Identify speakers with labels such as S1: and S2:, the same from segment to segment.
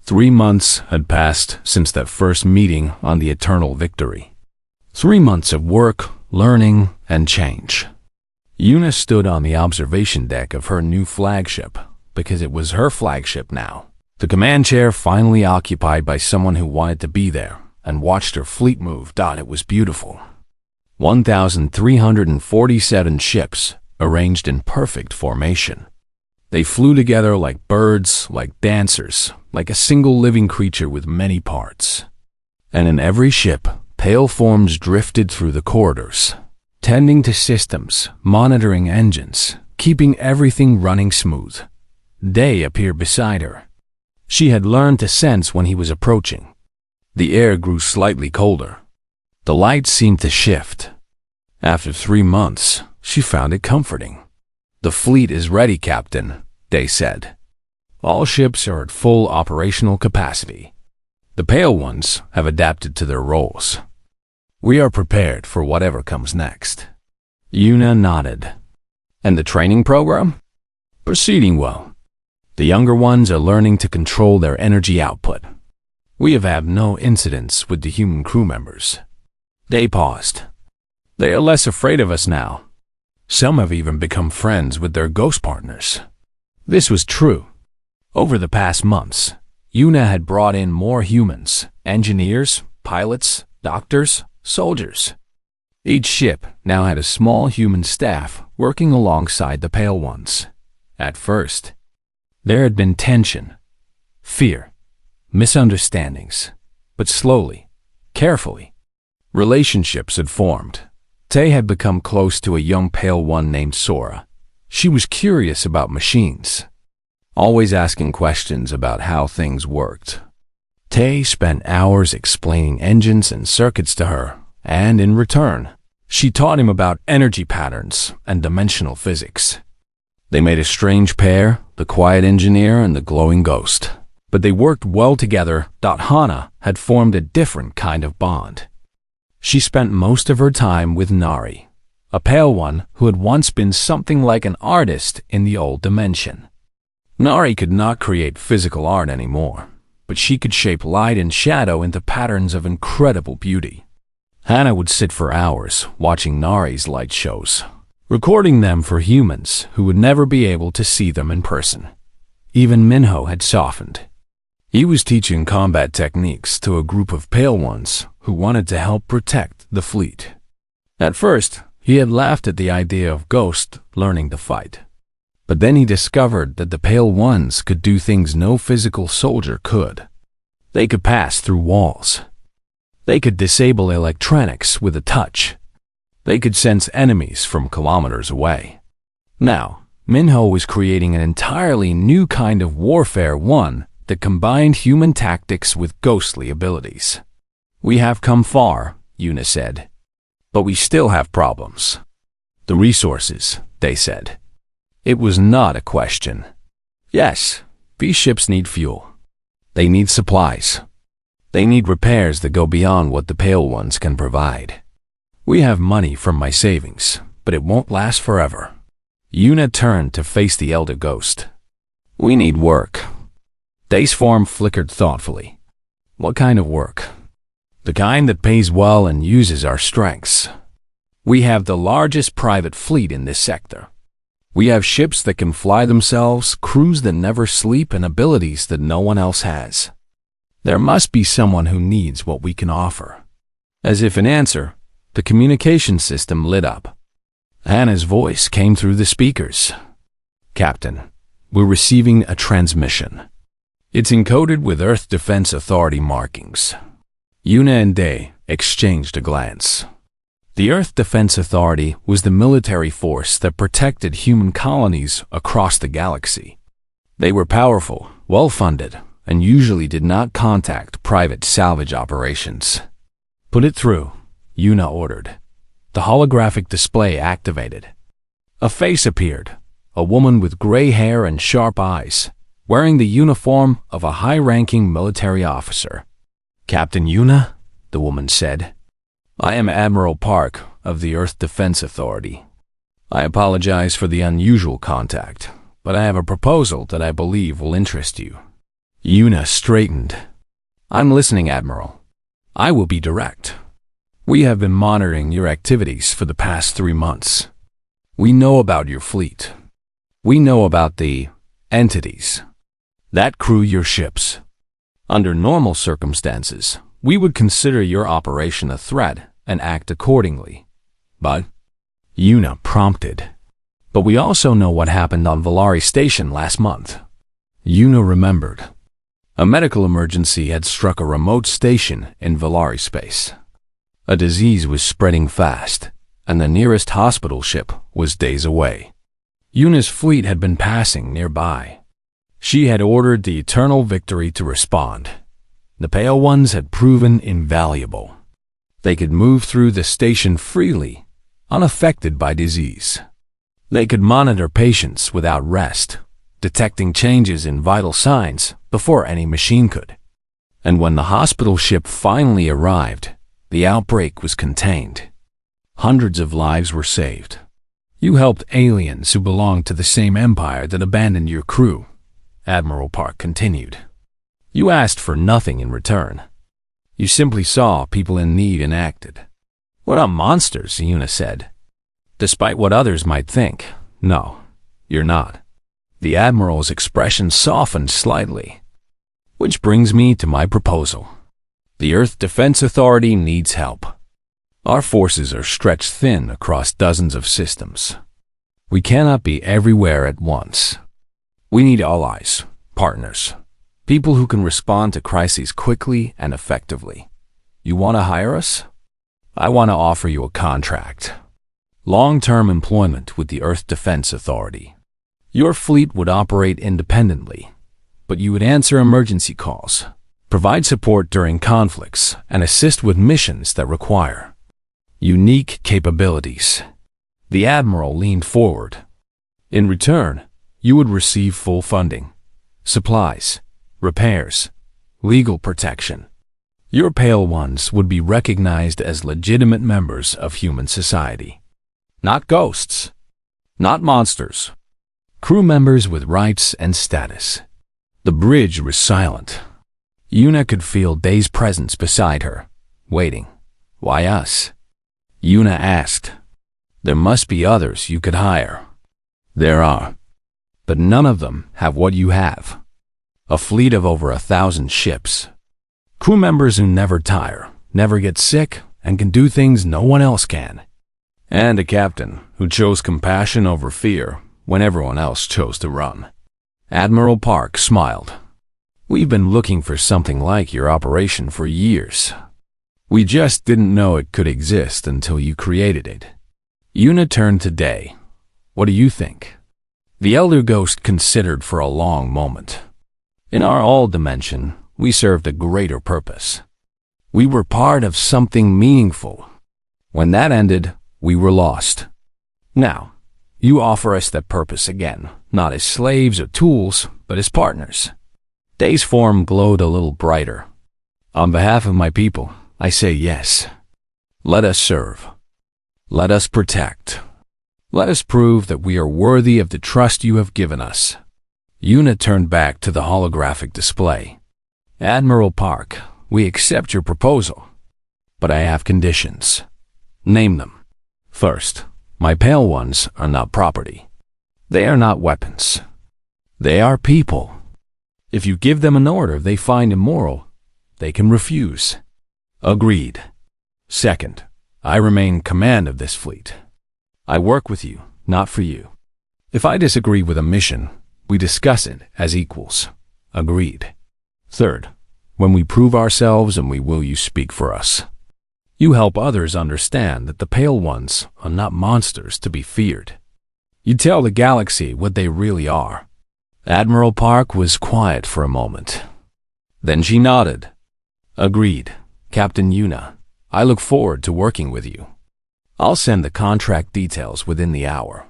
S1: 3 months had passed since that first meeting on the Eternal Victory. 3 months of work, learning, and change. Yuna stood on the observation deck of her new flagship, because it was her flagship now. The command chair finally occupied by someone who wanted to be there, and watched her fleet move. It was beautiful. 1,347 ships, arranged in perfect formation. They flew together like birds, like dancers, like a single living creature with many parts. And in every ship, pale forms drifted through the corridors, tending to systems, monitoring engines, keeping everything running smooth. Day appeared beside her. She had learned to sense when he was approaching. The air grew slightly colder. The light seemed to shift. After 3 months, she found it comforting. "The fleet is ready, Captain," Day said. "All ships are at full operational capacity. The pale ones have adapted to their roles. We are prepared for whatever comes next." Yuna nodded. "And the training program?" "Proceeding well. The younger ones are learning to control their energy output. We have had no incidents with the human crew members." They paused. "They are less afraid of us now. Some have even become friends with their ghost partners." This was true. Over the past months, Yuna had brought in more humans, engineers, pilots, doctors, soldiers. Each ship now had a small human staff working alongside the pale ones. At first, there had been tension, fear, misunderstandings, but slowly, carefully, relationships had formed. Tay had become close to a young pale one named Sora. She was curious about machines, always asking questions about how things worked. Tay spent hours explaining engines and circuits to her, and in return, she taught him about energy patterns and dimensional physics. They made a strange pair, the quiet engineer and the glowing ghost. But they worked well together. Hana had formed a different kind of bond. She spent most of her time with Nari, a pale one who had once been something like an artist in the old dimension. Nari could not create physical art anymore, but she could shape light and shadow into patterns of incredible beauty. Hana would sit for hours watching Nari's light shows, recording them for humans who would never be able to see them in person. Even Minho had softened. He was teaching combat techniques to a group of pale ones who wanted to help protect the fleet. At first, he had laughed at the idea of Ghost learning to fight. But then he discovered that the pale ones could do things no physical soldier could. They could pass through walls. They could disable electronics with a touch. They could sense enemies from kilometers away. Now, Minho was creating an entirely new kind of warfare, one that combined human tactics with ghostly abilities. "We have come far," Yuna said. "But we still have problems." "The resources," they said. It was not a question. Yes, these ships need fuel. They need supplies. They need repairs that go beyond what the pale ones can provide. "We have money from my savings, but it won't last forever." Yuna turned to face the elder ghost. "We need work." Day's form flickered thoughtfully. "What kind of work?" "The kind that pays well and uses our strengths. We have the largest private fleet in this sector. We have ships that can fly themselves, crews that never sleep, and abilities that no one else has. There must be someone who needs what we can offer." As if in answer, the communication system lit up. Hannah's voice came through the speakers. "Captain, we're receiving a transmission. It's encoded with Earth Defense Authority markings." Yuna and Day exchanged a glance. The Earth Defense Authority was the military force that protected human colonies across the galaxy. They were powerful, well-funded, and usually did not contact private salvage operations. "Put it through," Yuna ordered. The holographic display activated. A face appeared, a woman with gray hair and sharp eyes, wearing the uniform of a high-ranking military officer. "Captain Yuna," the woman said. "I am Admiral Park of the Earth Defense Authority. I apologize for the unusual contact, but I have a proposal that I believe will interest you." Yuna straightened. I'm listening, Admiral. I will be direct. We have been monitoring your activities for the past 3 months. We know about your fleet. We know about the entities that crew your ships. Under normal circumstances, we would consider your operation a threat and act accordingly. But, Yuna prompted. But we also know what happened on Valari Station last month. Yuna remembered. A medical emergency had struck a remote station in Valari space. A disease was spreading fast, and the nearest hospital ship was days away. Yuna's fleet had been passing nearby. She had ordered the Eternal Victory to respond. The Pale Ones had proven invaluable. They could move through the station freely, unaffected by disease. They could monitor patients without rest, detecting changes in vital signs before any machine could. And when the hospital ship finally arrived, the outbreak was contained. Hundreds of lives were saved. You helped aliens who belonged to the same empire that abandoned your crew, Admiral Park continued. You asked for nothing in return. You simply saw people in need and acted. We're not monsters, Yuna said. Despite what others might think, no, you're not. The Admiral's expression softened slightly. Which brings me to my proposal. The Earth Defense Authority needs help. Our forces are stretched thin across dozens of systems. We cannot be everywhere at once. We need allies, partners, people who can respond to crises quickly and effectively. You want to hire us? I want to offer you a contract. Long-term employment with the Earth Defense Authority. Your fleet would operate independently, but you would answer emergency calls, provide support during conflicts, and assist with missions that require unique capabilities. The Admiral leaned forward. In return, you would receive full funding, supplies, repairs, legal protection. Your Pale Ones would be recognized as legitimate members of human society. Not ghosts, not monsters. Crew members with rights and status. The bridge was silent. Yuna could feel Day's presence beside her, waiting. Why us? Yuna asked. There must be others you could hire. There are. But none of them have what you have. A fleet of over 1,000 ships. Crew members who never tire, never get sick, and can do things no one else can. And a captain who chose compassion over fear when everyone else chose to run. Admiral Park smiled. We've been looking for something like your operation for years. We just didn't know it could exist until you created it. Yuna turned to Day. What do you think? The Elder Ghost considered for a long moment. In our all dimension, we served a greater purpose. We were part of something meaningful. When that ended, we were lost. Now, you offer us that purpose again, not as slaves or tools, but as partners. Day's form glowed a little brighter. On behalf of my people, I say yes. Let us serve. Let us protect. Let us prove that we are worthy of the trust you have given us. Yuna turned back to the holographic display. Admiral Park, we accept your proposal, but I have conditions. Name them. First, my Pale Ones are not property. They are not weapons. They are people. If you give them an order they find immoral, they can refuse. Agreed. Second, I remain command of this fleet. I work with you, not for you. If I disagree with a mission, we discuss it as equals. Agreed. Third, when we prove ourselves and we will you speak for us. You help others understand that the Pale Ones are not monsters to be feared. You tell the galaxy what they really are. Admiral Park was quiet for a moment. Then she nodded. Agreed, Captain Yuna. I look forward to working with you. I'll send the contract details within the hour.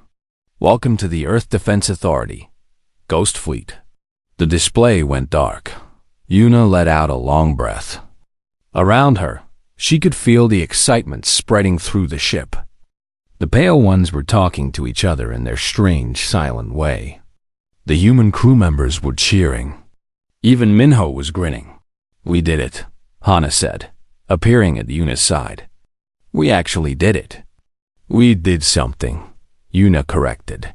S1: Welcome to the Earth Defense Authority. Ghost Fleet. The display went dark. Yuna let out a long breath. Around her, she could feel the excitement spreading through the ship. The Pale Ones were talking to each other in their strange, silent way. The human crew members were cheering. Even Minho was grinning. "We did it," Hana said, appearing at Yuna's side. "We actually did it." "We did something," Yuna corrected.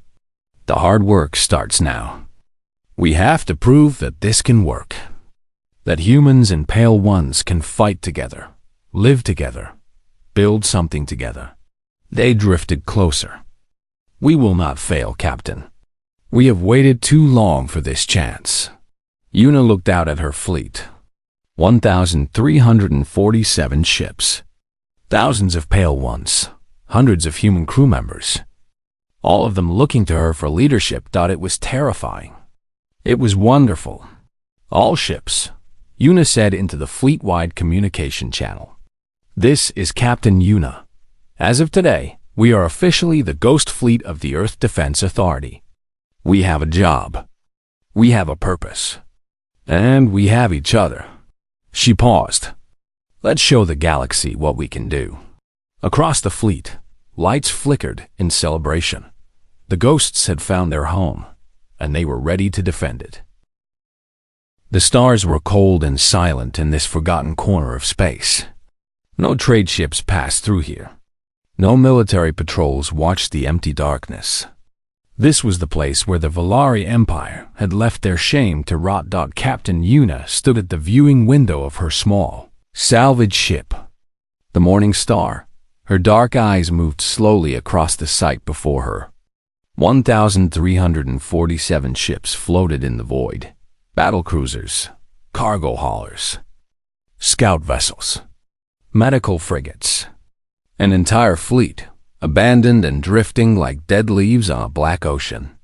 S1: "The hard work starts now. We have to prove that this can work. That humans and Pale Ones can fight together, live together, build something together." They drifted closer. "We will not fail, Captain. We have waited too long for this chance." Yuna looked out at her fleet. 1,347 ships. Thousands of Pale Ones. Hundreds of human crew members. All of them looking to her for leadership. It was terrifying. It was wonderful. "All ships," Yuna said into the fleet-wide communication channel. "This is Captain Yuna. As of today, we are officially the Ghost Fleet of the Earth Defense Authority. We have a job. We have a purpose. And we have each other." She paused. "Let's show the galaxy what we can do." Across the fleet, lights flickered in celebration. The ghosts had found their home, and they were ready to defend it. The stars were cold and silent in this forgotten corner of space. No trade ships passed through here. No military patrols watched the empty darkness. This was the place where the Valari Empire had left their shame to rot. Captain Yuna stood at the viewing window of her small, salvage ship, the Morning Star. Her dark eyes moved slowly across the sight before her. 1,347 ships floated in the void. Battle cruisers, cargo haulers, scout vessels, medical frigates. An entire fleet, abandoned and drifting like dead leaves on a black ocean.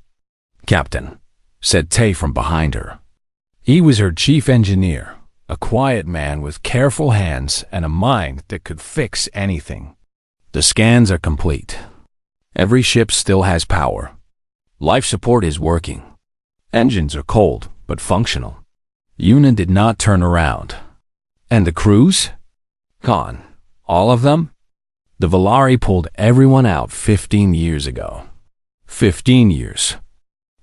S1: "Captain," said Tay from behind her. He was her chief engineer, a quiet man with careful hands and a mind that could fix anything. "The scans are complete. Every ship still has power. Life support is working. Engines are cold, but functional." Yuna did not turn around. "And the crews?" "Gone. All of them?" "The Valari pulled everyone out 15 years ago." 15 years.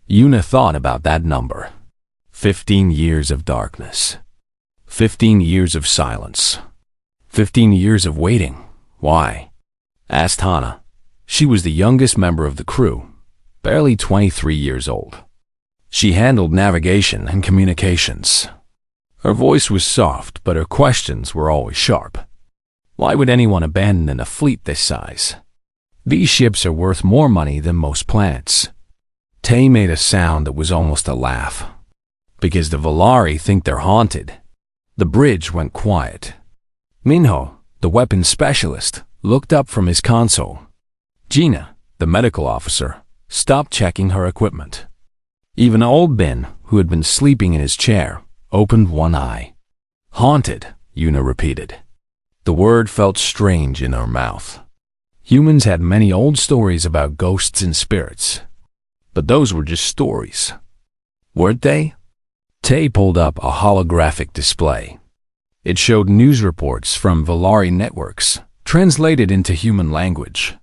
S1: Yuna thought about that number. 15 years of darkness. 15 years of silence. 15 years of waiting. "Why?" asked Hana. She was the youngest member of the crew, barely 23 years old. She handled navigation and communications. Her voice was soft, but her questions were always sharp. "Why would anyone abandon a fleet this size? These ships are worth more money than most planets." Tay made a sound that was almost a laugh. "Because the Valari think they're haunted." The bridge went quiet. Minho, the weapons specialist, looked up from his console. Gina, the medical officer, stopped checking her equipment. Even old Ben, who had been sleeping in his chair, opened one eye. "Haunted," Yuna repeated. The word felt strange in her mouth. Humans had many old stories about ghosts and spirits, but those were just stories. Weren't they? Tay pulled up a holographic display. It showed news reports from Valari networks, translated into human language.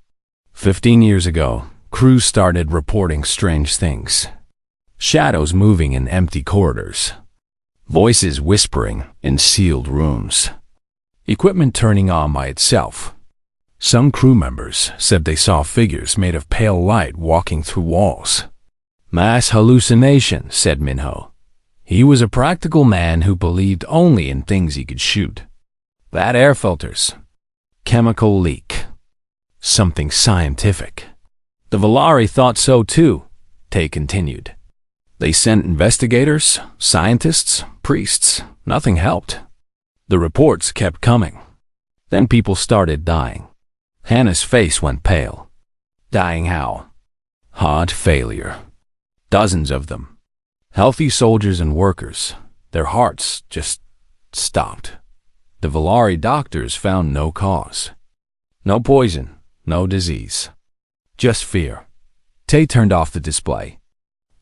S1: 15 years ago, crews started reporting strange things. Shadows moving in empty corridors. Voices whispering in sealed rooms. Equipment turning on by itself. Some crew members said they saw figures made of pale light walking through walls. "Mass hallucination," said Minho. He was a practical man who believed only in things he could shoot. "Bad air filters. Chemical leak. Something scientific." "The Valari thought so too," Tay continued. "They sent investigators, scientists, priests. Nothing helped. The reports kept coming. Then people started dying." Hannah's face went pale. "Dying how?" "Heart failure. Dozens of them. Healthy soldiers and workers. Their hearts just stopped. The Valari doctors found no cause. No poison, no disease. Just fear." Tay turned off the display.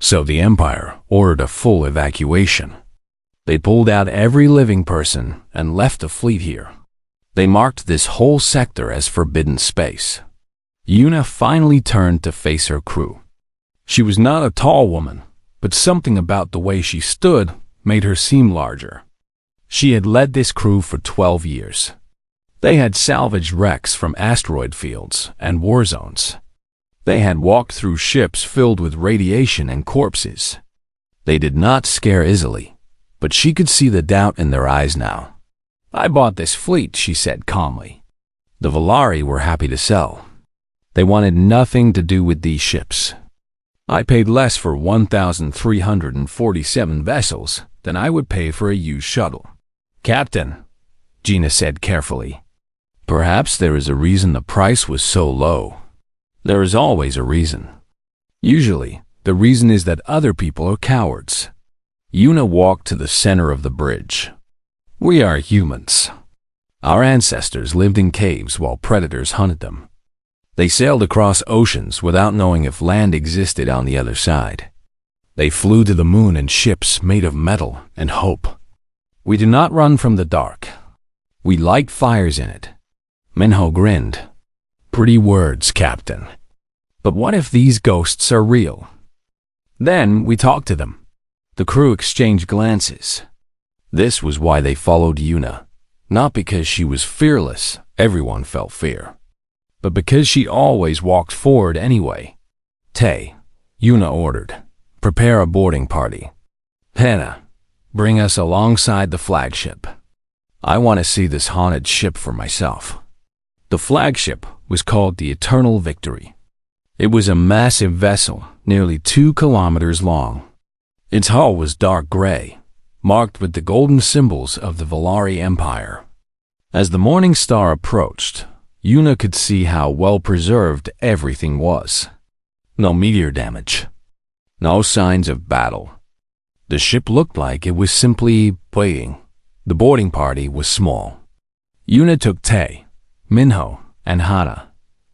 S1: "So the Empire ordered a full evacuation. They pulled out every living person and left the fleet here. They marked this whole sector as forbidden space." Yuna finally turned to face her crew. She was not a tall woman, but something about the way she stood made her seem larger. She had led this crew for 12 years. They had salvaged wrecks from asteroid fields and war zones. They had walked through ships filled with radiation and corpses. They did not scare easily, but she could see the doubt in their eyes now. "I bought this fleet," she said calmly. The Volari were happy to sell. They wanted nothing to do with these ships. "I paid less for 1,347 vessels than I would pay for a used shuttle." "Captain," Gina said carefully, "perhaps there is a reason the price was so low." "There is always a reason. Usually, the reason is that other people are cowards." Yuna walked to the center of the bridge. "We are humans. Our ancestors lived in caves while predators hunted them. They sailed across oceans without knowing if land existed on the other side. They flew to the moon in ships made of metal and hope. We do not run from the dark. We light fires in it." Minho grinned. "Pretty words, Captain. But what if these ghosts are real?" Then we talked to them. The crew exchanged glances. This was why they followed Yuna. Not because she was fearless, everyone felt fear, but because she always walked forward anyway. "Tay," Yuna ordered, "prepare a boarding party. Hannah, bring us alongside the flagship. I want to see this haunted ship for myself." The flagship was called the Eternal Victory. It was a massive vessel, nearly 2 kilometers long. Its hull was dark gray, marked with the golden symbols of the Volari Empire. As the morning star approached, Yuna could see how well-preserved everything was. No meteor damage. No signs of battle. The ship looked like it was simply waiting. The boarding party was small. Yuna took Tay, Minho, and Hana.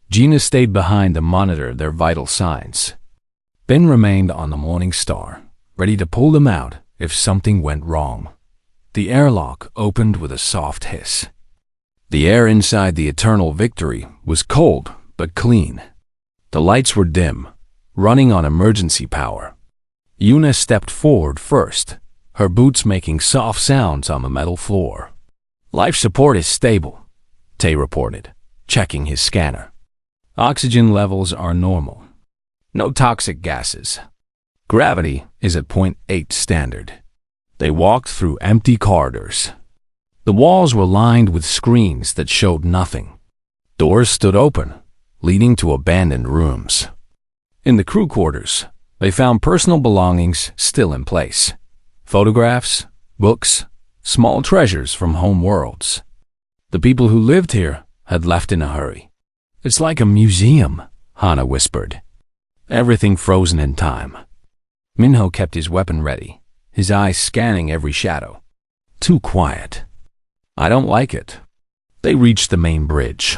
S1: Gina stayed behind to monitor their vital signs. Ben remained on the Morning Star, ready to pull them out if something went wrong. The airlock opened with a soft hiss. The air inside the Eternal Victory was cold but clean. The lights were dim, running on emergency power. Yuna stepped forward first, her boots making soft sounds on the metal floor. "Life support is stable," Tay reported, checking his scanner. "Oxygen levels are normal. No toxic gases. Gravity is at 0.8 standard." They walked through empty corridors. The walls were lined with screens that showed nothing. Doors stood open, leading to abandoned rooms. In the crew quarters, they found personal belongings still in place. Photographs, books, small treasures from home worlds. The people who lived here had left in a hurry. "It's like a museum," Hana whispered. "Everything frozen in time." Minho kept his weapon ready, his eyes scanning every shadow. "Too quiet. I don't like it." They reached the main bridge.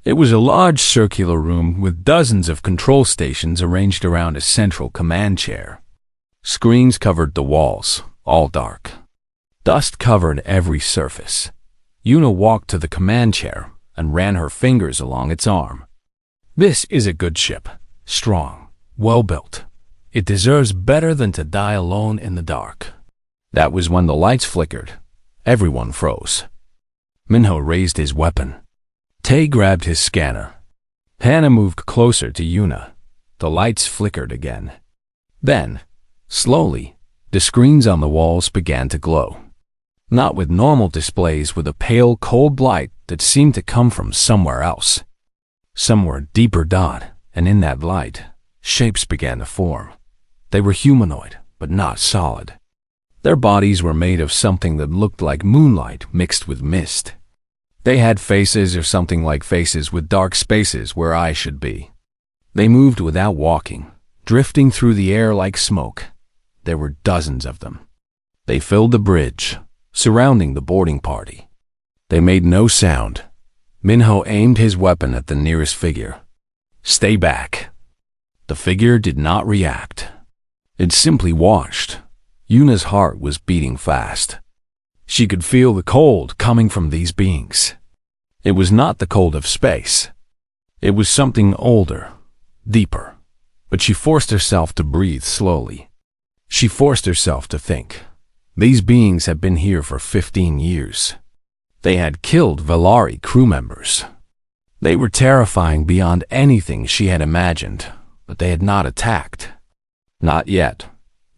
S1: It was a large circular room with dozens of control stations arranged around a central command chair. Screens covered the walls, all dark. Dust covered every surface. Yuna walked to the command chair and ran her fingers along its arm. "This is a good ship, strong, well-built. It deserves better than to die alone in the dark." That was when the lights flickered. Everyone froze. Minho raised his weapon. Tay grabbed his scanner. Hannah moved closer to Yuna. The lights flickered again. Then, slowly, the screens on the walls began to glow. Not with normal displays, with a pale, cold light that seemed to come from somewhere else. Somewhere deeper down, and in that light, shapes began to form. They were humanoid, but not solid. Their bodies were made of something that looked like moonlight mixed with mist. They had faces or something like faces with dark spaces where eyes should be. They moved without walking, drifting through the air like smoke. There were dozens of them. They filled the bridge, surrounding the boarding party. They made no sound. Minho aimed his weapon at the nearest figure. "Stay back." The figure did not react. It simply watched. Yuna's heart was beating fast. She could feel the cold coming from these beings. It was not the cold of space. It was something older, deeper. But she forced herself to breathe slowly. She forced herself to think. These beings had been here for 15 years. They had killed Valari crew members. They were terrifying beyond anything she had imagined, but they had not attacked. Not yet.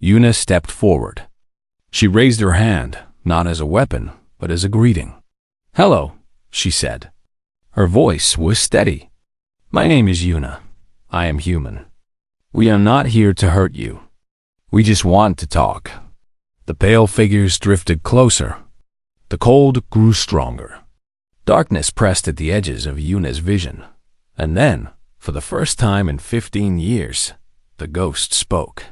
S1: Yuna stepped forward. She raised her hand, not as a weapon, but as a greeting. "Hello," she said. Her voice was steady. "My name is Yuna. I am human. We are not here to hurt you. We just want to talk." The pale figures drifted closer. The cold grew stronger. Darkness pressed at the edges of Yuna's vision. And then, for the first time in 15 years, the ghost spoke.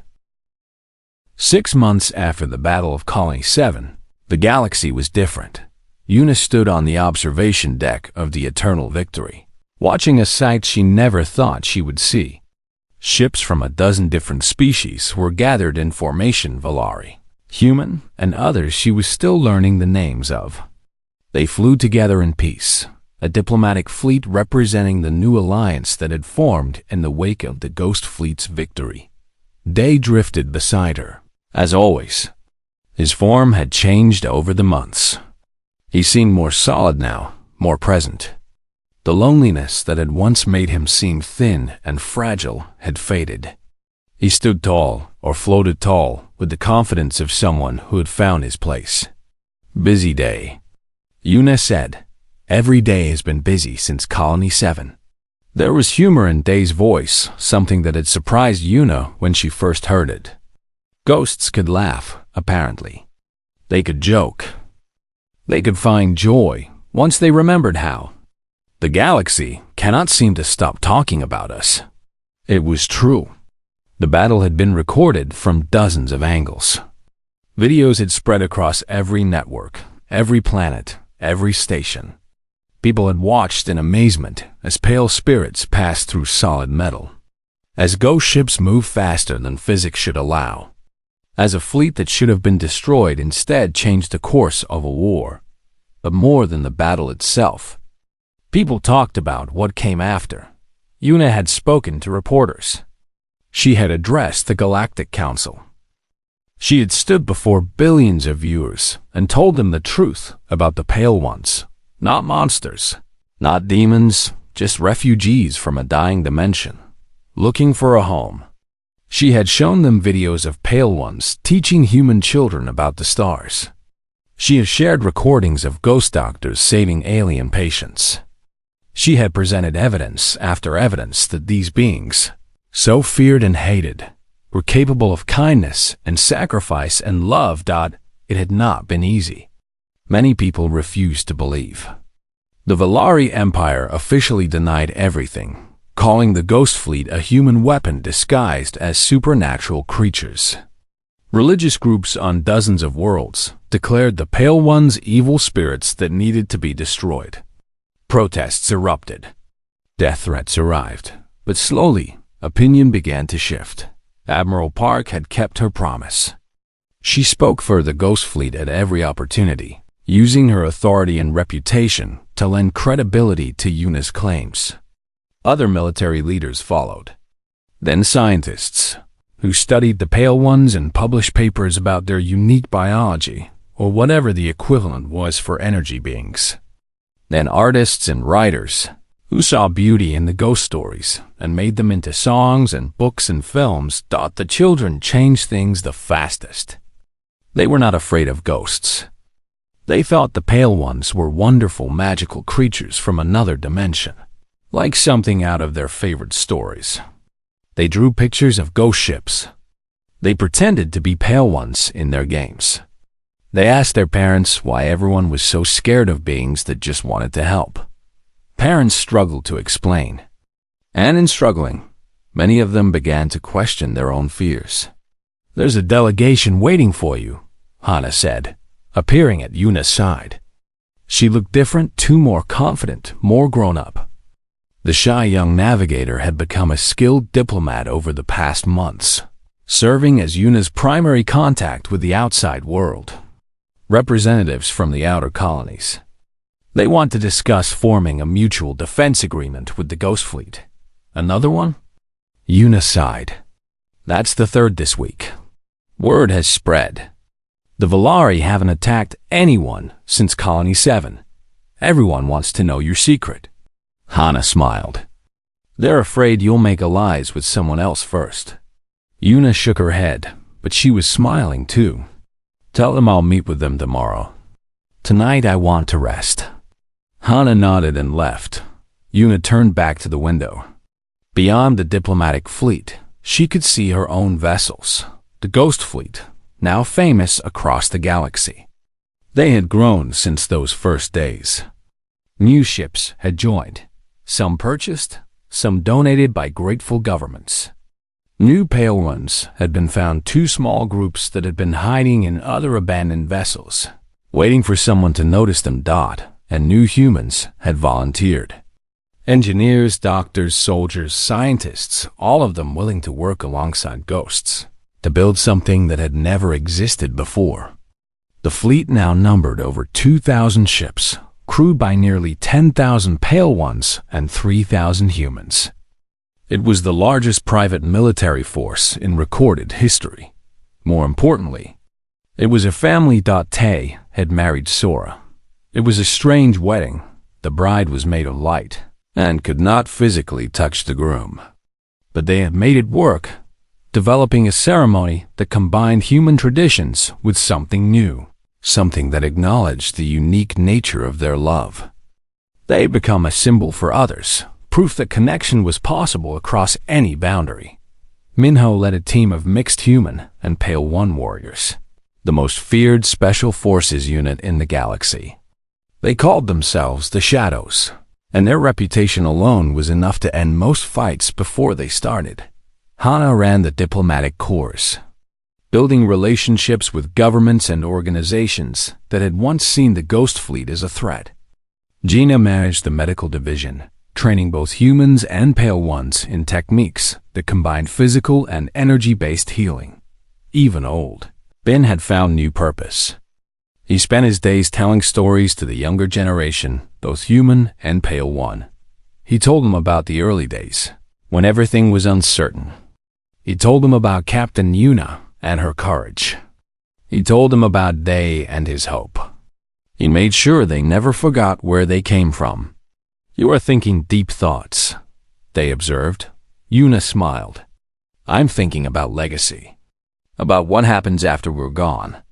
S1: 6 months after the Battle of Colony 7, the galaxy was different. Yuna stood on the observation deck of the Eternal Victory, watching a sight she never thought she would see. Ships from a dozen different species were gathered in formation Valari, human, and others she was still learning the names of. They flew together in peace, a diplomatic fleet representing the new alliance that had formed in the wake of the Ghost Fleet's victory. Day drifted beside her, as always. His form had changed over the months. He seemed more solid now, more present. The loneliness that had once made him seem thin and fragile had faded. He stood tall, or floated tall, with the confidence of someone who had found his place. "Busy day," Yuna said. "Every day has been busy since Colony 7. There was humor in Day's voice, something that had surprised Yuna when she first heard it. Ghosts could laugh, apparently. They could joke. They could find joy, once they remembered how. The galaxy cannot seem to stop talking about us. It was true. The battle had been recorded from dozens of angles. Videos had spread across every network, every planet, every station. People had watched in amazement as pale spirits passed through solid metal. As ghost ships moved faster than physics should allow. As a fleet that should have been destroyed instead changed the course of a war. But more than the battle itself. People talked about what came after. Yuna had spoken to reporters. She had addressed the Galactic Council. She had stood before billions of viewers and told them the truth about the Pale Ones. Not monsters, not demons, just refugees from a dying dimension, looking for a home. She had shown them videos of Pale Ones teaching human children about the stars. She had shared recordings of ghost doctors saving alien patients. She had presented evidence after evidence that these beings, so feared and hated, were capable of kindness and sacrifice and love. It had not been easy. Many people refused to believe. The Valari Empire officially denied everything, calling the Ghost Fleet a human weapon disguised as supernatural creatures. Religious groups on dozens of worlds declared the Pale Ones evil spirits that needed to be destroyed. Protests erupted. Death threats arrived, but slowly, opinion began to shift. Admiral Park had kept her promise. She spoke for the Ghost Fleet at every opportunity, using her authority and reputation to lend credibility to Yuna's claims. Other military leaders followed. Then scientists, who studied the Pale Ones and published papers about their unique biology, or whatever the equivalent was for energy beings. Then artists and writers, who saw beauty in the ghost stories and made them into songs and books and films. The children changed things the fastest. They were not afraid of ghosts. They thought the Pale Ones were wonderful magical creatures from another dimension, like something out of their favorite stories. They drew pictures of ghost ships. They pretended to be Pale Ones in their games. They asked their parents why everyone was so scared of beings that just wanted to help. Parents struggled to explain. And in struggling, many of them began to question their own fears. "There's a delegation waiting for you," Hana said, appearing at Yuna's side. She looked different, too, more confident, more grown up. The shy young navigator had become a skilled diplomat over the past months, serving as Yuna's primary contact with the outside world. Representatives from the outer colonies. They want to discuss forming a mutual defense agreement with the Ghost Fleet. Another one? Yuna sighed. That's the third this week. Word has spread. The Valari haven't attacked anyone since Colony 7. Everyone wants to know your secret. Hana smiled. They're afraid you'll make allies with someone else first. Yuna shook her head, but she was smiling too. Tell them I'll meet with them tomorrow. Tonight I want to rest. Hana nodded and left. Yuna turned back to the window. Beyond the diplomatic fleet, she could see her own vessels, the Ghost Fleet, now famous across the galaxy. They had grown since those first days. New ships had joined, some purchased, some donated by grateful governments. New pale ones had been found, two small groups that had been hiding in other abandoned vessels, waiting for someone to notice them. And new humans had volunteered. Engineers, doctors, soldiers, scientists, all of them willing to work alongside ghosts to build something that had never existed before. The fleet now numbered over 2,000 ships, crewed by nearly 10,000 pale ones and 3,000 humans. It was the largest private military force in recorded history. More importantly, it was a family. Tay had married Sora. It was a strange wedding. The bride was made of light and could not physically touch the groom. But they had made it work, developing a ceremony that combined human traditions with something new, something that acknowledged the unique nature of their love. They had become a symbol for others, proof that connection was possible across any boundary. Minho led a team of mixed human and Pale One warriors, the most feared special forces unit in the galaxy. They called themselves the Shadows, and their reputation alone was enough to end most fights before they started. Hana ran the diplomatic corps, building relationships with governments and organizations that had once seen the Ghost Fleet as a threat. Gina managed the medical division, training both humans and Pale Ones in techniques that combined physical and energy-based healing. Even old Ben had found new purpose. He spent his days telling stories to the younger generation, both human and Pale One. He told them about the early days, when everything was uncertain. He told them about Captain Yuna and her courage. He told them about Day and his hope. He made sure they never forgot where they came from. You are thinking deep thoughts, Day observed. Yuna smiled. I'm thinking about legacy, about what happens after we're gone.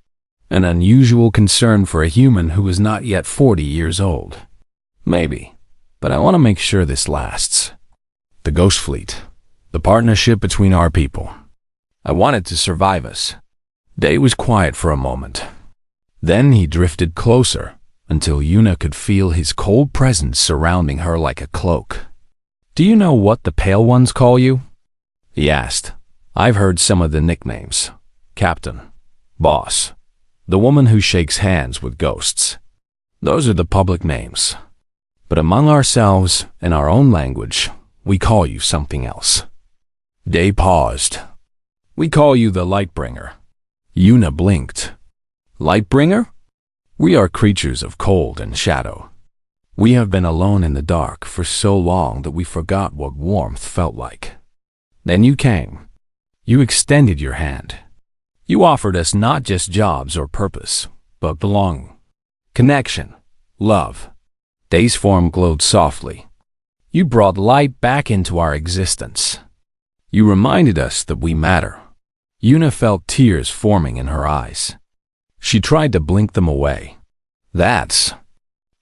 S1: An unusual concern for a human who is not yet 40 years old. Maybe, but I want to make sure this lasts. The Ghost Fleet, the partnership between our people. I want it to survive us. Day was quiet for a moment. Then he drifted closer until Yuna could feel his cold presence surrounding her like a cloak. Do you know what the Pale Ones call you? He asked. I've heard some of the nicknames. Captain, Boss, the woman who shakes hands with ghosts. Those are the public names. But among ourselves, in our own language, we call you something else. Day paused. We call you the Lightbringer. Yuna blinked. Lightbringer? We are creatures of cold and shadow. We have been alone in the dark for so long that we forgot what warmth felt like. Then you came. You extended your hand. You offered us not just jobs or purpose, but belonging, connection, love. Day's form glowed softly. You brought light back into our existence. You reminded us that we matter. Yuna felt tears forming in her eyes. She tried to blink them away. That's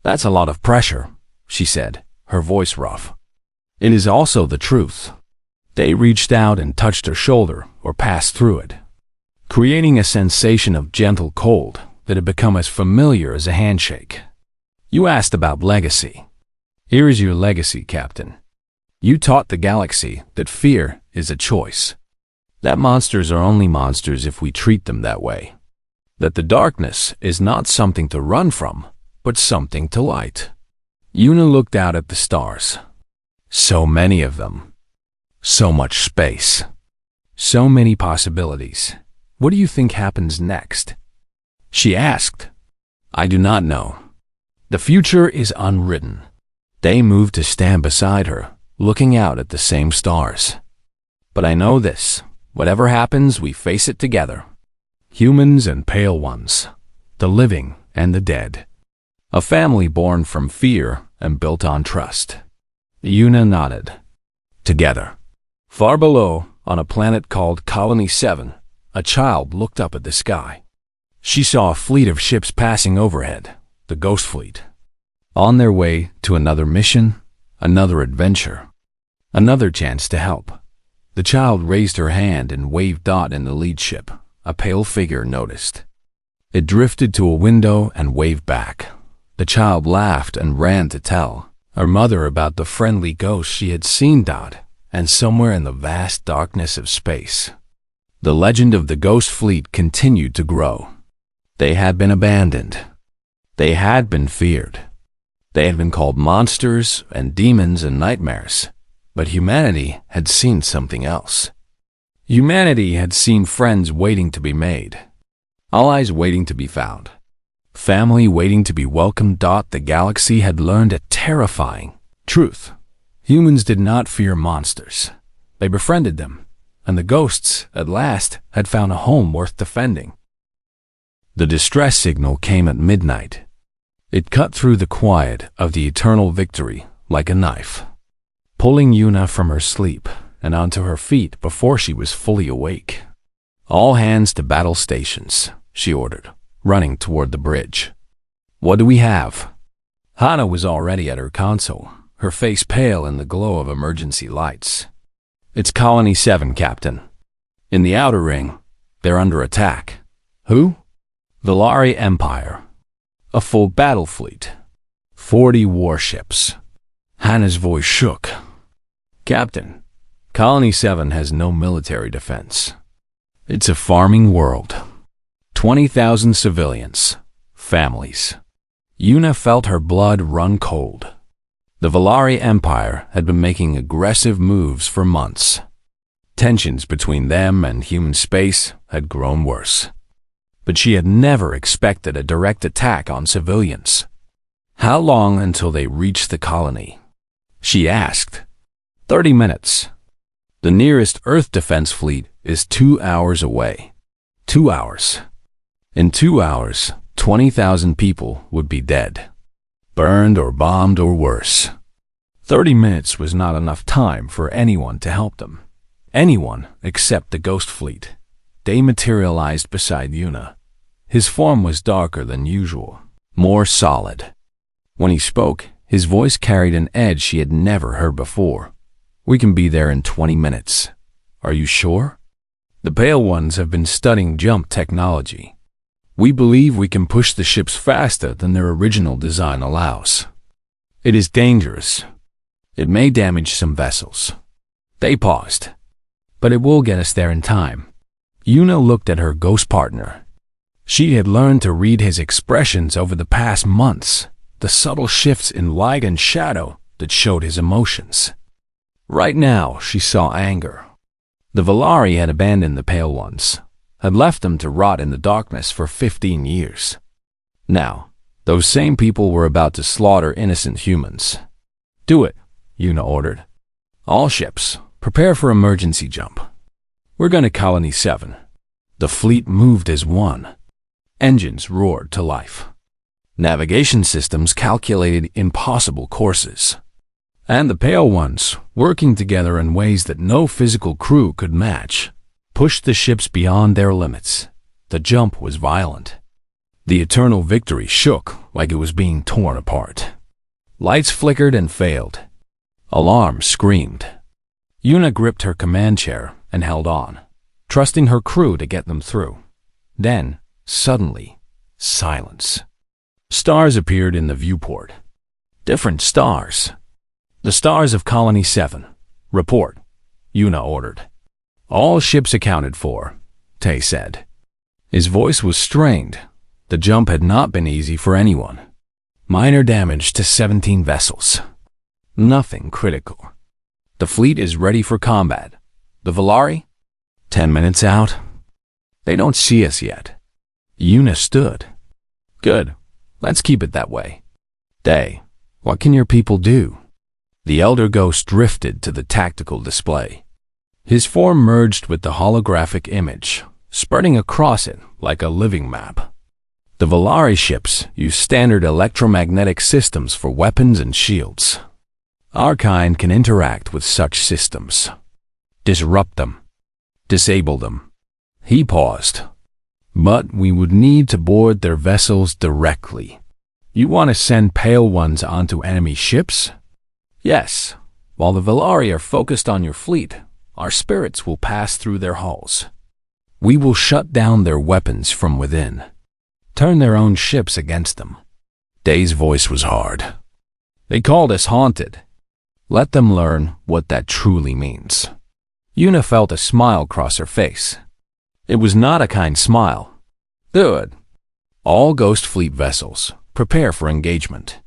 S1: a lot of pressure, she said, her voice rough. It is also the truth. Day reached out and touched her shoulder or passed through it, creating a sensation of gentle cold that had become as familiar as a handshake. You asked about legacy. Here is your legacy, Captain. You taught the galaxy that fear is a choice, that monsters are only monsters if we treat them that way, that the darkness is not something to run from, but something to light. Yuna looked out at the stars. So many of them. So much space. So many possibilities. What do you think happens next? She asked. I do not know. The future is unwritten. Day moved to stand beside her, looking out at the same stars. But I know this. Whatever happens, we face it together. humans and pale ones, the living and the dead. A family born from fear and built on trust. Yuna nodded. Together. Far below, on a planet called Colony 7, a child looked up at the sky. She saw a fleet of ships passing overhead, the Ghost Fleet. On their way to another mission, another adventure, another chance to help. The child raised her hand and waved Dot in the lead ship. A pale figure noticed. It drifted to a window and waved back. The child laughed and ran to tell her mother about the friendly ghost she had seen. Dot, and somewhere in the vast darkness of space, the legend of the Ghost Fleet continued to grow. They had been abandoned. They had been feared. They had been called monsters and demons and nightmares. But humanity had seen something else. Humanity had seen friends waiting to be made, allies waiting to be found, family waiting to be welcomed. The galaxy had learned a terrifying truth. Humans did not fear monsters. They befriended them, and the ghosts, at last, had found a home worth defending. The distress signal came at midnight. It cut through the quiet of the eternal victory like a knife, pulling Yuna from her sleep and onto her feet before she was fully awake. All hands to battle stations, she ordered, running toward the bridge. What do we have? Hana was already at her console, her face pale in the glow of emergency lights. It's Colony 7, Captain. In the outer ring, they're under attack. Who? Valari Empire. A full battle fleet. 40 warships. Hana's voice shook. Captain, Colony 7 has no military defense. It's a farming world. 20,000 civilians. Families. Yuna felt her blood run cold. The Valari Empire had been making aggressive moves for months. Tensions between them and human space had grown worse. But she had never expected a direct attack on civilians. How long until they reached the colony? She asked. 30 minutes. The nearest Earth defense fleet is 2 hours away. 2 hours. In 2 hours, 20,000 people would be dead. Burned or bombed or worse. 30 minutes was not enough time for anyone to help them. Anyone except the Ghost Fleet. They materialized beside Yuna. His form was darker than usual, more solid. When he spoke, his voice carried an edge she had never heard before. We can be there in 20 minutes. Are you sure? The Pale Ones have been studying jump technology. We believe we can push the ships faster than their original design allows. It is dangerous. It may damage some vessels. They paused. But it will get us there in time. Yuna looked at her ghost partner. She had learned to read his expressions over the past months, the subtle shifts in light and shadow that showed his emotions. Right now, she saw anger. The Valari had abandoned the Pale Ones, had left them to rot in the darkness for 15 years. Now, those same people were about to slaughter innocent humans. Do it, Yuna ordered. All ships, prepare for emergency jump. We're going to Colony 7. The fleet moved as one. Engines roared to life. Navigation systems calculated impossible courses. And the Pale Ones, working together in ways that no physical crew could match, pushed the ships beyond their limits. The jump was violent. The eternal victory shook like it was being torn apart. Lights flickered and failed. Alarms screamed. Yuna gripped her command chair and held on, trusting her crew to get them through. Then, suddenly, silence. Stars appeared in the viewport. Different stars. The stars of Colony 7. Report, Yuna ordered. All ships accounted for, Tay said. His voice was strained. The jump had not been easy for anyone. Minor damage to 17 vessels. Nothing critical. The fleet is ready for combat. The Valari? 10 minutes out. They don't see us yet. Yuna stood. Good. Let's keep it that way. Day, what can your people do? The elder ghost drifted to the tactical display. His form merged with the holographic image, spreading across it like a living map. The Valari ships use standard electromagnetic systems for weapons and shields. Our kind can interact with such systems, disrupt them, disable them. He paused. But we would need to board their vessels directly. You want to send Pale Ones onto enemy ships? Yes. While the Valari are focused on your fleet, our spirits will pass through their hulls. We will shut down their weapons from within, turn their own ships against them. Day's voice was hard. They called us haunted. Let them learn what that truly means. Yuna felt a smile cross her face. It was not a kind smile. Good. All Ghost Fleet vessels, prepare for engagement.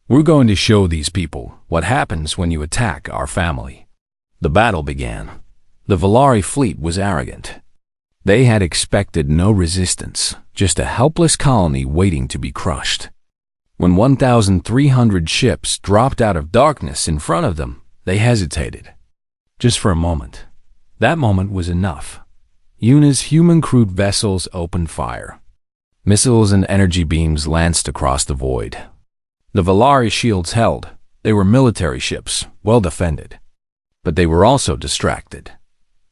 S1: We're going to show these people what happens when you attack our family. The battle began. The Valari fleet was arrogant. They had expected no resistance, just a helpless colony waiting to be crushed. When 1,300 ships dropped out of darkness in front of them, they hesitated. Just for a moment. That moment was enough. Yuna's human-crewed vessels opened fire. Missiles and energy beams lanced across the void. The Valari shields held. They were military ships, well defended. But they were also distracted.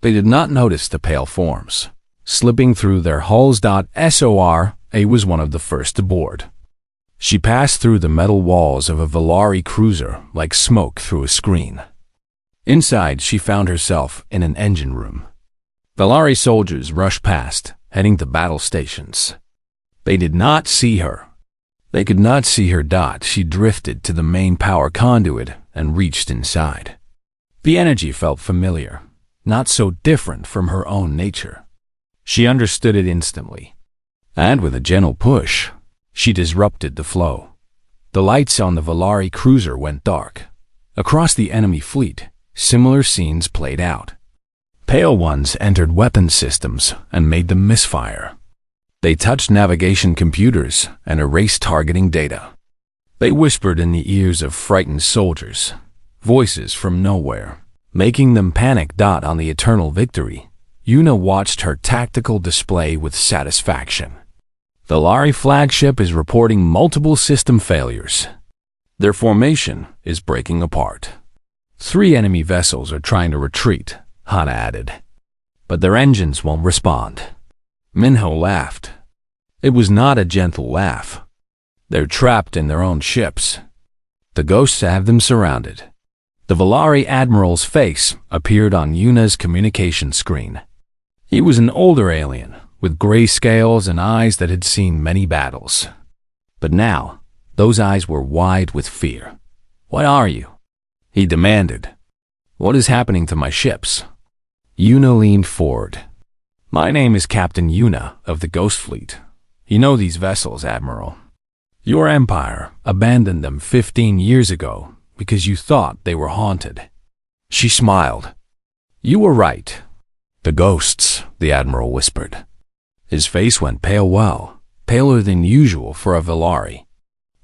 S1: They did not notice the pale forms slipping through their hulls. SOR A was one of the first to board. She passed through the metal walls of a Valari cruiser like smoke through a screen. Inside, she found herself in an engine room. Valari soldiers rushed past, heading to battle stations. They did not see her. They could not see her. She drifted to the main power conduit and reached inside. The energy felt familiar, not so different from her own nature. She understood it instantly. And with a gentle push, she disrupted the flow. The lights on the Valari cruiser went dark. Across the enemy fleet, similar scenes played out. Pale Ones entered weapon systems and made them misfire. They touched navigation computers and erased targeting data. They whispered in the ears of frightened soldiers, voices from nowhere, making them panic. On the Eternal Victory, Yuna watched her tactical display with satisfaction. The Valari flagship is reporting multiple system failures. Their formation is breaking apart. 3 enemy vessels are trying to retreat, Hana added. But their engines won't respond. Minho laughed. It was not a gentle laugh. They're trapped in their own ships. The ghosts have them surrounded. The Valari admiral's face appeared on Yuna's communication screen. He was an older alien, with gray scales and eyes that had seen many battles. But now, those eyes were wide with fear. What are you? He demanded. What is happening to my ships? Yuna leaned forward. My name is Captain Yuna of the Ghost Fleet. You know these vessels, Admiral. Your empire abandoned them 15 years ago because you thought they were haunted. She smiled. You were right. The ghosts, the Admiral whispered. His face went pale, paler than usual for a Valari.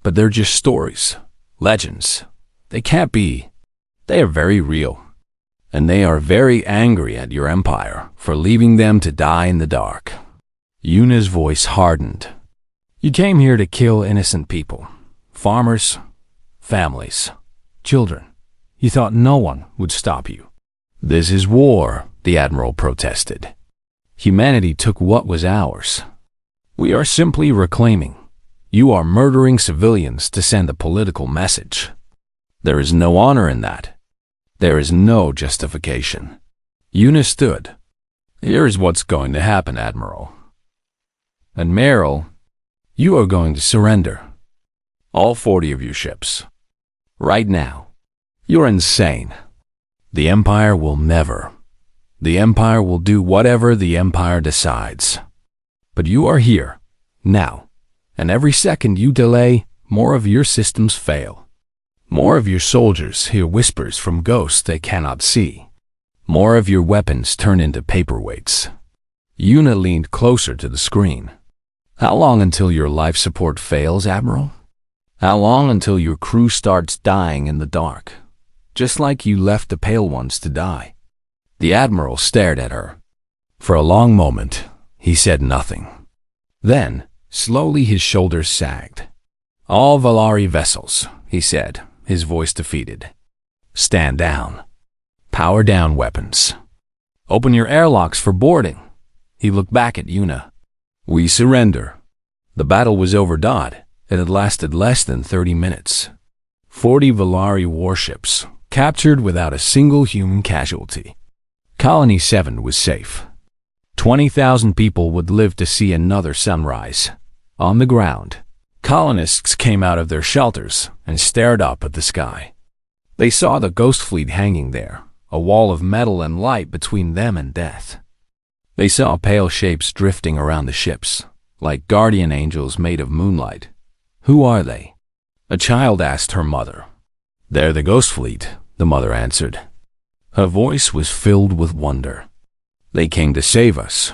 S1: But they're just stories, legends. They can't be. They are very real. And they are very angry at your empire for leaving them to die in the dark. Yuna's voice hardened. You came here to kill innocent people. Farmers, families, children. You thought no one would stop you. This is war, the Admiral protested. Humanity took what was ours. We are simply reclaiming. You are murdering civilians to send a political message. There is no honor in that. There is no justification. Yuna stood. Here is what's going to happen, Admiral. Admiral, you are going to surrender. All 40 of your ships. Right now. You're insane. The Empire will never. The Empire will do whatever the Empire decides. But you are here, now. And every second you delay, more of your systems fail. More of your soldiers hear whispers from ghosts they cannot see. More of your weapons turn into paperweights. Yuna leaned closer to the screen. How long until your life support fails, Admiral? How long until your crew starts dying in the dark? Just like you left the Pale Ones to die. The Admiral stared at her. For a long moment, He said nothing. Then, slowly his shoulders sagged. "All Valari vessels," he said, his voice defeated. "Stand down. Power down weapons. Open your airlocks for boarding." He looked back at Yuna. "We surrender." The battle was over. It had lasted less than 30 minutes. 40 Valari warships, captured without a single human casualty. Colony 7 was safe. 20,000 people would live to see another sunrise. On the ground, colonists came out of their shelters and stared up at the sky. They saw the ghost fleet hanging there, a wall of metal and light between them and death. They saw pale shapes drifting around the ships, like guardian angels made of moonlight. "Who are they?" a child asked her mother. "They're the ghost fleet," the mother answered. Her voice was filled with wonder. "They came to save us."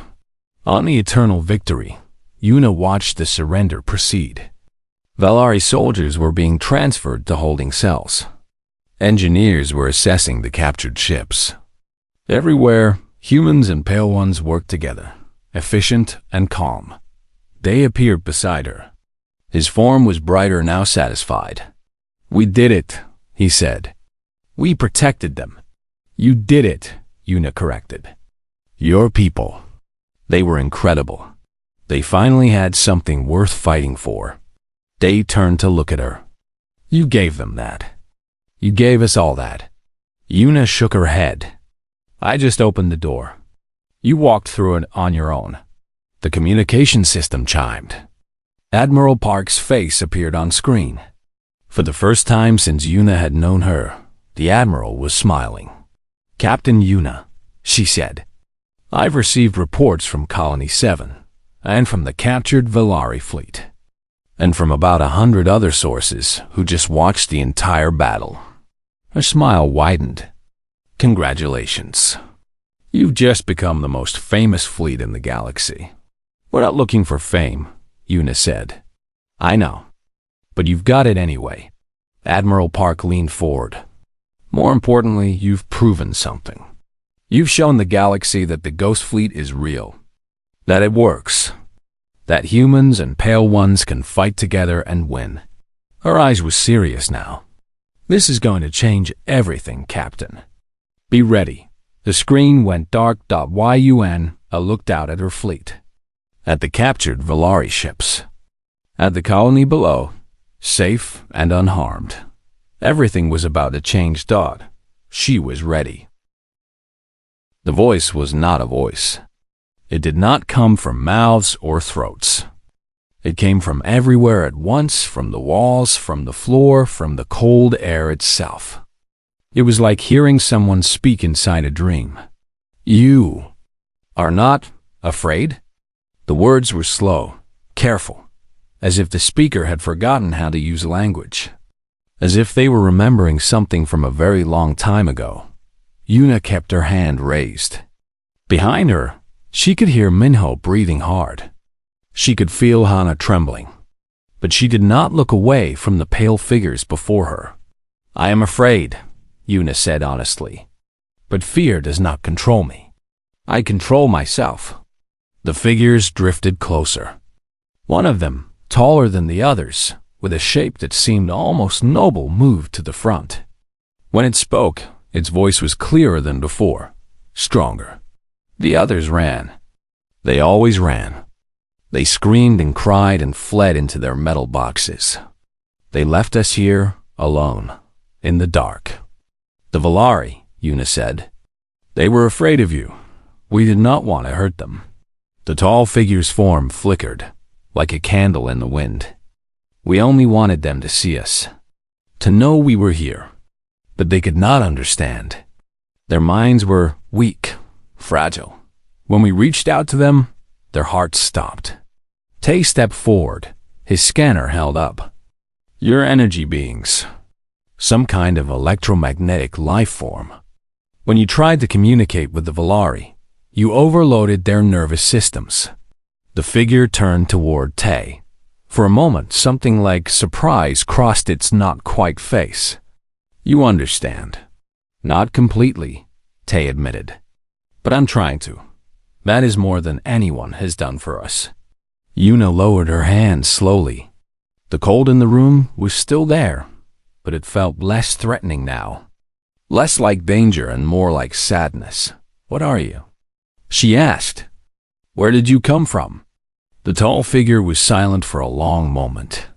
S1: On the eternal victory, Yuna watched the surrender proceed. Valari soldiers were being transferred to holding cells. Engineers were assessing the captured ships. Everywhere, humans and Pale Ones worked together, efficient and calm. Day appeared beside her. His form was brighter, now satisfied. "We did it," he said. "We protected them." "You did it," Yuna corrected. "Your people. They were incredible. They finally had something worth fighting for." Day turned to look at her. "You gave them that. You gave us all that." Yuna shook her head. "I just opened the door. You walked through it on your own." The communication system chimed. Admiral Park's face appeared on screen. For the first time since Yuna had known her, the Admiral was smiling. "Captain Yuna," she said, "I've received reports from Colony 7, and from the captured Valari fleet, and from about 100 other sources who just watched the entire battle." Her smile widened. "Congratulations. You've just become the most famous fleet in the galaxy." "We're not looking for fame," Yuna said. "I know. But you've got it anyway." Admiral Park leaned forward. "More importantly, you've proven something. You've shown the galaxy that the Ghost Fleet is real. That it works. That humans and Pale Ones can fight together and win." Her eyes were serious now. "This is going to change everything, Captain. Be ready." The screen went dark. Yuna looked out at her fleet. At the captured Valari ships. At the colony below, safe and unharmed. Everything was about to change. She was ready. The voice was not a voice. It did not come from mouths or throats. It came from everywhere at once, from the walls, from the floor, from the cold air itself. It was like hearing someone speak inside a dream. "You are not afraid?" The words were slow, careful, as if the speaker had forgotten how to use language. As if they were remembering something from a very long time ago. Yuna kept her hand raised. Behind her, she could hear Minho breathing hard. She could feel Hana trembling. But she did not look away from the pale figures before her. "I am afraid," Yuna said honestly. "But fear does not control me. I control myself." The figures drifted closer. One of them, taller than the others, with a shape that seemed almost noble, moved to the front. When it spoke, its voice was clearer than before, stronger. The others ran. They always ran. They screamed and cried and fled into their metal boxes. They left us here, alone, in the dark. "The Valari," Yuna said. "They were afraid of you. We did not want to hurt them." The tall figure's form flickered, like a candle in the wind. "We only wanted them to see us, to know we were here." But they could not understand. Their minds were weak, fragile. When we reached out to them, their hearts stopped. Tay stepped forward, his scanner held up. "You're energy beings. Some kind of electromagnetic life form. When you tried to communicate with the Valari, you overloaded their nervous systems." The figure turned toward Tay. For a moment, something like surprise crossed its not-quite face. "You understand." "Not completely," Tay admitted. "But I'm trying to. That is more than anyone has done for us. Yuna lowered her hand slowly. The cold in the room was still there, but it felt less threatening now. Less like danger and more like sadness. What are you? She asked. Where did you come from? The tall figure was silent for a long moment.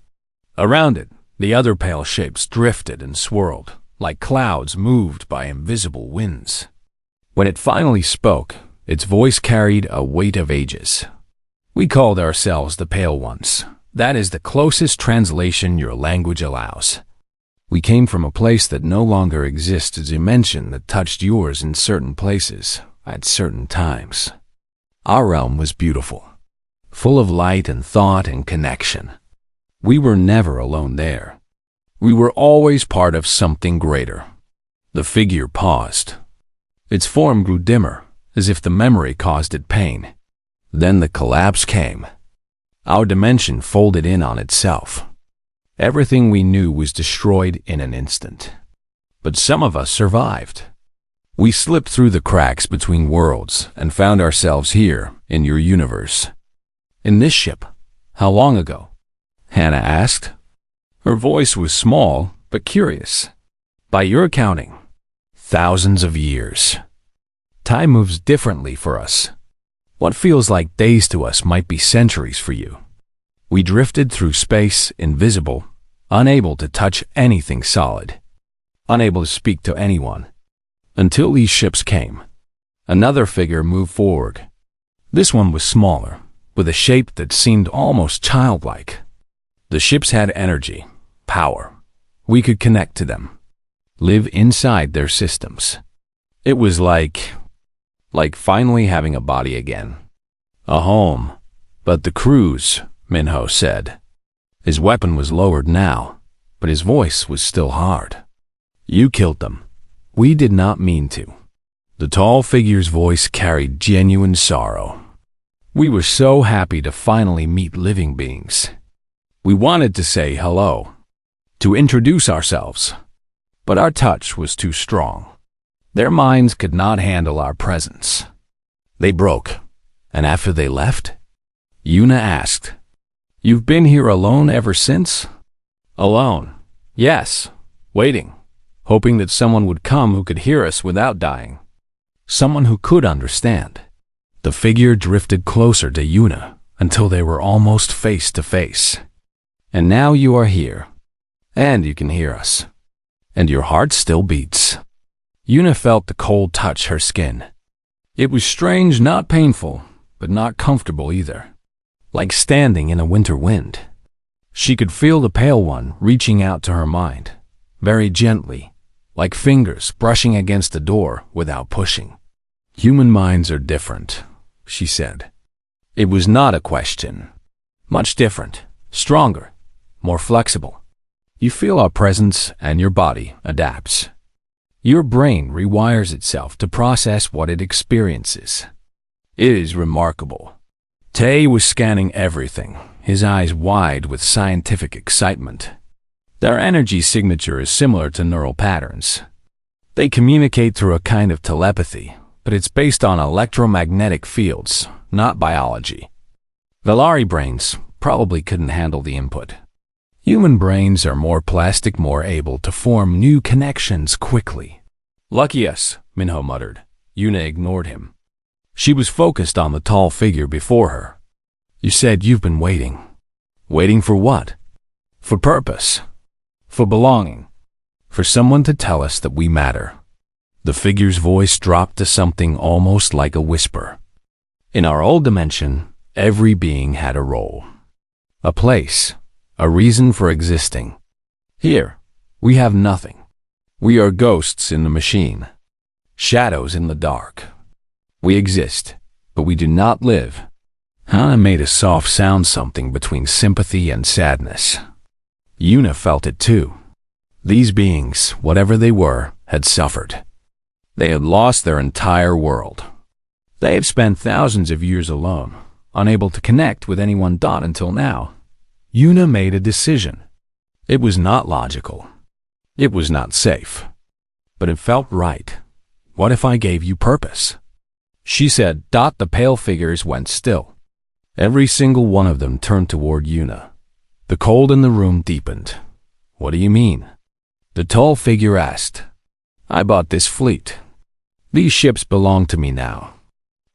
S1: Around it, the other pale shapes drifted and swirled, like clouds moved by invisible winds. When it finally spoke, its voice carried a weight of ages. We called ourselves the Pale Ones. That is the closest translation your language allows. We came from a place that no longer exists, a dimension that touched yours in certain places, at certain times. Our realm was beautiful, full of light and thought and connection. We were never alone there. We were always part of something greater. The figure paused. Its form grew dimmer, as if the memory caused it pain. Then the collapse came. Our dimension folded in on itself. Everything we knew was destroyed in an instant. But some of us survived. We slipped through the cracks between worlds and found ourselves here in your universe. In this ship. How long ago? Hannah asked. Her voice was small but curious. By your accounting, thousands of years. Time moves differently for us. What feels like days to us might be centuries for you. We drifted through space, invisible, unable to touch anything solid, unable to speak to anyone. Until these ships came. Another figure moved forward. This one was smaller, with a shape that seemed almost childlike. The ships had energy, power. We could connect to them, live inside their systems. It was like finally having a body again. A home. But the crews, Minho said. His weapon was lowered now, but his voice was still hard. You killed them. We did not mean to. The tall figure's voice carried genuine sorrow. We were so happy to finally meet living beings. We wanted to say hello, to introduce ourselves, but our touch was too strong. Their minds could not handle our presence. They broke, and after they left, Yuna asked, You've been here alone ever since? Alone, yes, waiting, hoping that someone would come who could hear us without dying. Someone who could understand. The figure drifted closer to Yuna until they were almost face to face. And now you are here, and you can hear us, and your heart still beats. Yuna felt the cold touch her skin. It was strange, not painful, but not comfortable either, like standing in a winter wind. She could feel the Pale One reaching out to her mind, very gently, like fingers brushing against the door without pushing. Human minds are different, she said. It was not a question. Much different, stronger, more flexible. You feel our presence and your body adapts. Your brain rewires itself to process what it experiences. It is remarkable. Tay was scanning everything, his eyes wide with scientific excitement. Their energy signature is similar to neural patterns. They communicate through a kind of telepathy, but it's based on electromagnetic fields, not biology. Valari brains probably couldn't handle the input. Human brains are more plastic, more able to form new connections quickly. Lucky us, Minho muttered. Yuna ignored him. She was focused on the tall figure before her. You said you've been waiting. Waiting for what? For purpose. For belonging. For someone to tell us that we matter. The figure's voice dropped to something almost like a whisper. In our old dimension, every being had a role. A place. A reason for existing. Here, we have nothing. We are ghosts in the machine. Shadows in the dark. We exist, but we do not live. Hannah made a soft sound, something between sympathy and sadness. Yuna felt it too. These beings, whatever they were, had suffered. They had lost their entire world. They had spent thousands of years alone, unable to connect with anyone. Until now. Yuna made a decision. It was not logical. It was not safe. But it felt right. What if I gave you purpose? she said. The pale figures went still. Every single one of them turned toward Una. The cold in the room deepened. What do you mean? The tall figure asked. I bought this fleet. These ships belong to me now.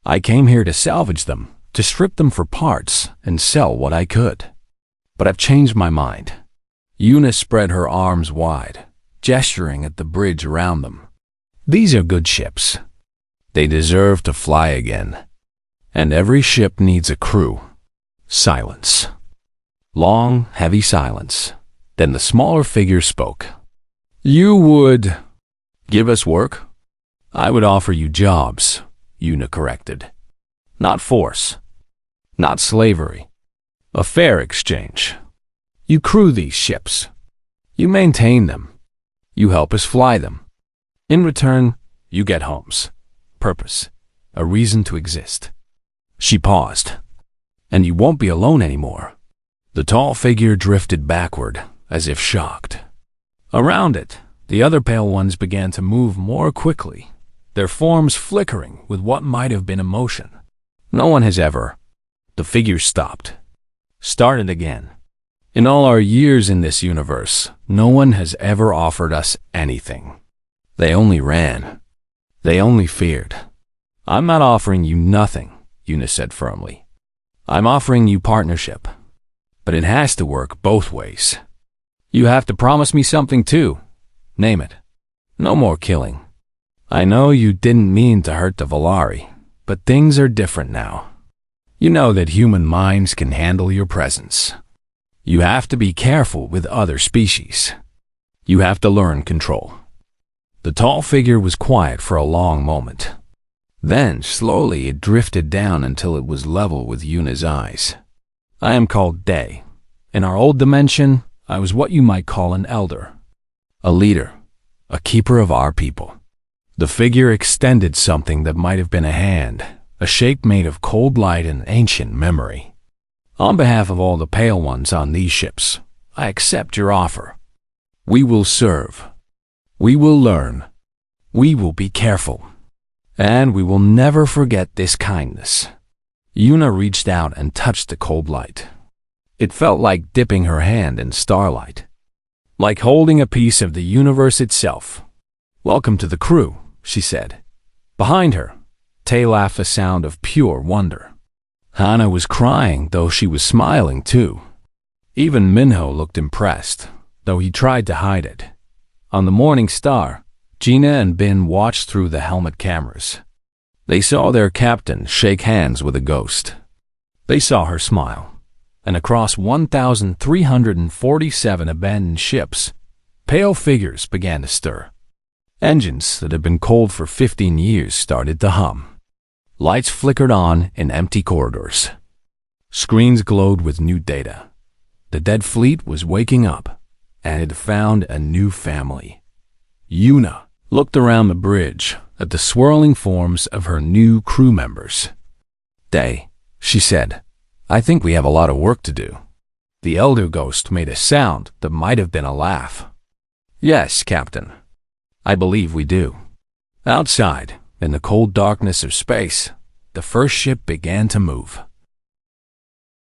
S1: I came here to salvage them, to strip them for parts and sell what I could. But I've changed my mind. Una spread her arms wide, gesturing at the bridge around them. These are good ships. They deserve to fly again. And every ship needs a crew. Silence. Long, heavy silence. Then the smaller figure spoke. You would give us work? I would offer you jobs, Una corrected. Not force. Not slavery. A fair exchange. You crew these ships. You maintain them. You help us fly them. In return, you get homes, purpose, a reason to exist. She paused. And you won't be alone anymore. The tall figure drifted backward, as if shocked. Around it, the other pale ones began to move more quickly, their forms flickering with what might have been emotion. No one has ever. The figure stopped. Started again. In all our years in this universe, no one has ever offered us anything. They only ran. They only feared. I'm not offering you nothing, Una said firmly. I'm offering you partnership. But it has to work both ways. You have to promise me something too. Name it. No more killing. I know you didn't mean to hurt the Volari, but things are different now. You know that human minds can handle your presence. You have to be careful with other species. You have to learn control. The tall figure was quiet for a long moment. Then, slowly, it drifted down until it was level with Una's eyes. I am called Day. In our old dimension, I was what you might call an elder. A leader. A keeper of our people. The figure extended something that might have been a hand, a shape made of cold light and ancient memory. On behalf of all the pale ones on these ships, I accept your offer. We will serve. We will learn. We will be careful. And we will never forget this kindness. Una reached out and touched the cold light. It felt like dipping her hand in starlight. Like holding a piece of the universe itself. Welcome to the crew, she said. Behind her, Tay laughed a sound of pure wonder. Hana was crying, though she was smiling too. Even Minho looked impressed, though he tried to hide it. On the Morning Star, Gina and Bin watched through the helmet cameras. They saw their captain shake hands with a ghost. They saw her smile. And across 1,347 abandoned ships, pale figures began to stir. Engines that had been cold for 15 years started to hum. Lights flickered on in empty corridors. Screens glowed with new data. The dead fleet was waking up, and had found a new family. Una looked around the bridge at the swirling forms of her new crew members. Day, she said, I think we have a lot of work to do. The elder ghost made a sound that might have been a laugh. Yes, Captain. I believe we do. Outside, in the cold darkness of space, the first ship began to move.